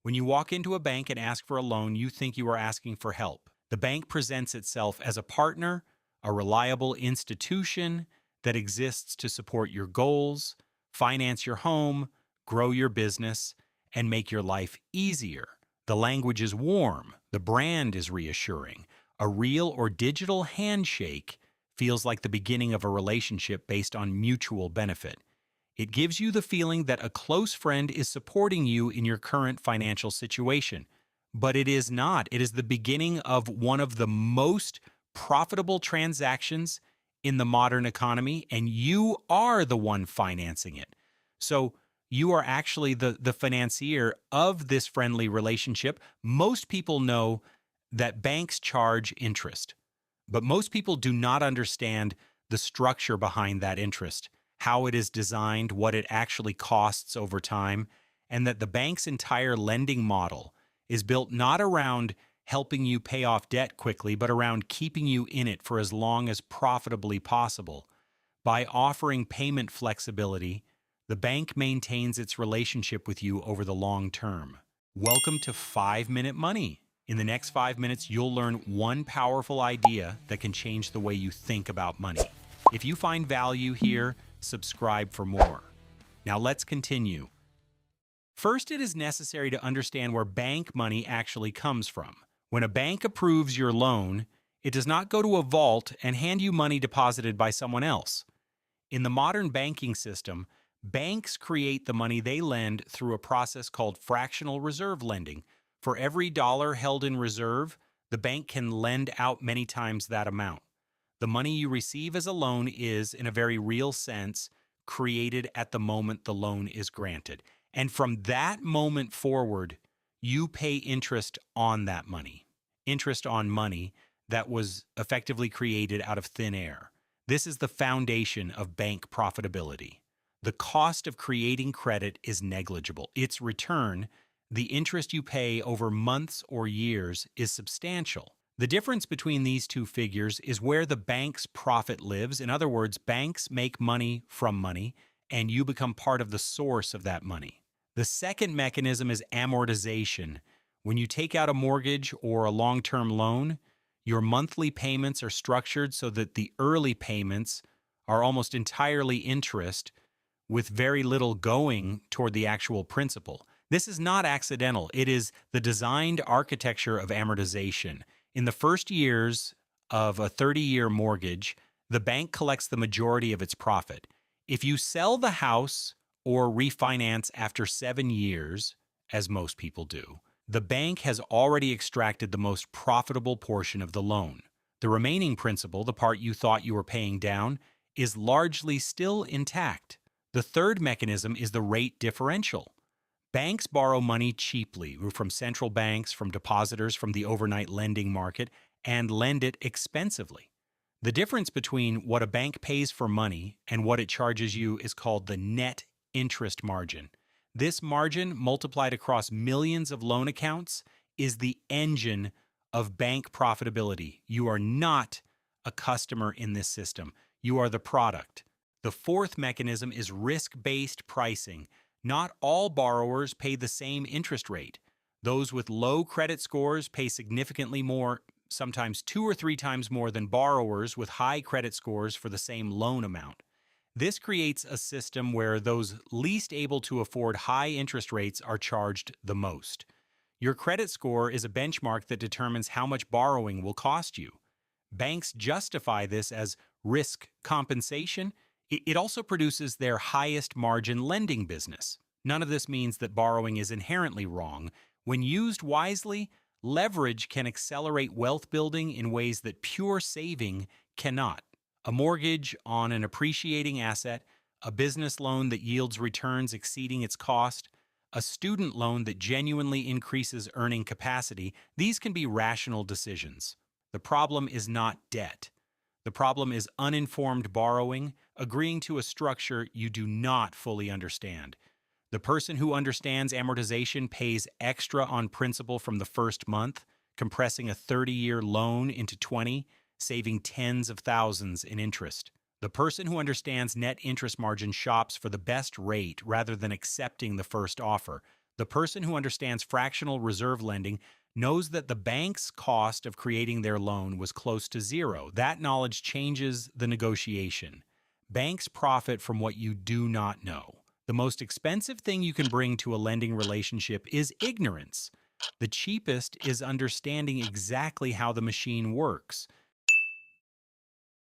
When you walk into a bank and ask for a loan, you think you are asking for help. The bank presents itself as a partner, a reliable institution that exists to support your goals, finance your home, grow your business, and make your life easier. The language is warm, the brand is reassuring. A real or digital handshake feels like the beginning of a relationship based on mutual benefit. It gives you the feeling that a close friend is supporting you in your current financial situation. But it is not. It is the beginning of one of the most profitable transactions in the modern economy, and you are the one financing it. So you are actually the financier of this friendly relationship. Most people know that banks charge interest, but most people do not understand the structure behind that interest, how it is designed, what it actually costs over time, and that the bank's entire lending model is built not around helping you pay off debt quickly, but around keeping you in it for as long as profitably possible. By offering payment flexibility, the bank maintains its relationship with you over the long term. Welcome to 5-Minute Money. In the next 5 minutes, you'll learn one powerful idea that can change the way you think about money. If you find value here, subscribe for more. Now let's continue. First, it is necessary to understand where bank money actually comes from. When a bank approves your loan, it does not go to a vault and hand you money deposited by someone else. In the modern banking system, banks create the money they lend through a process called fractional reserve lending. For every dollar held in reserve, the bank can lend out many times that amount. The money you receive as a loan is, in a very real sense, created at the moment the loan is granted. And from that moment forward, you pay interest on that money. Interest on money that was effectively created out of thin air. This is the foundation of bank profitability. The cost of creating credit is negligible. Its return, the interest you pay over months or years, is substantial. The difference between these two figures is where the bank's profit lives. In other words, banks make money from money, and you become part of the source of that money. The second mechanism is amortization. When you take out a mortgage or a long-term loan, your monthly payments are structured so that the early payments are almost entirely interest, with very little going toward the actual principal. This is not accidental. It is the designed architecture of amortization. In the first years of a 30-year mortgage, the bank collects the majority of its profit. If you sell the house or refinance after 7 years, as most people do, the bank has already extracted the most profitable portion of the loan. The remaining principal, the part you thought you were paying down, is largely still intact. The third mechanism is the rate differential. Banks borrow money cheaply from central banks, from depositors, from the overnight lending market, and lend it expensively. The difference between what a bank pays for money and what it charges you is called the net interest margin. This margin, multiplied across millions of loan accounts, is the engine of bank profitability. You are not a customer in this system. You are the product. The fourth mechanism is risk-based pricing. Not all borrowers pay the same interest rate. Those with low credit scores pay significantly more, sometimes 2 or 3 times more than borrowers with high credit scores for the same loan amount. This creates a system where those least able to afford high interest rates are charged the most. Your credit score is a benchmark that determines how much borrowing will cost you. Banks justify this as risk compensation. It also produces their highest margin lending business. None of this means that borrowing is inherently wrong. When used wisely, leverage can accelerate wealth building in ways that pure saving cannot. A mortgage on an appreciating asset, a business loan that yields returns exceeding its cost, a student loan that genuinely increases earning capacity, these can be rational decisions. The problem is not debt. The problem is uninformed borrowing, agreeing to a structure you do not fully understand. The person who understands amortization pays extra on principal from the first month, compressing a 30-year loan into 20, saving tens of thousands in interest. The person who understands net interest margin shops for the best rate rather than accepting the first offer. The person who understands fractional reserve lending knows that the bank's cost of creating their loan was close to zero. That knowledge changes the negotiation. Banks profit from what you do not know. The most expensive thing you can bring to a lending relationship is ignorance. The cheapest is understanding exactly how the machine works.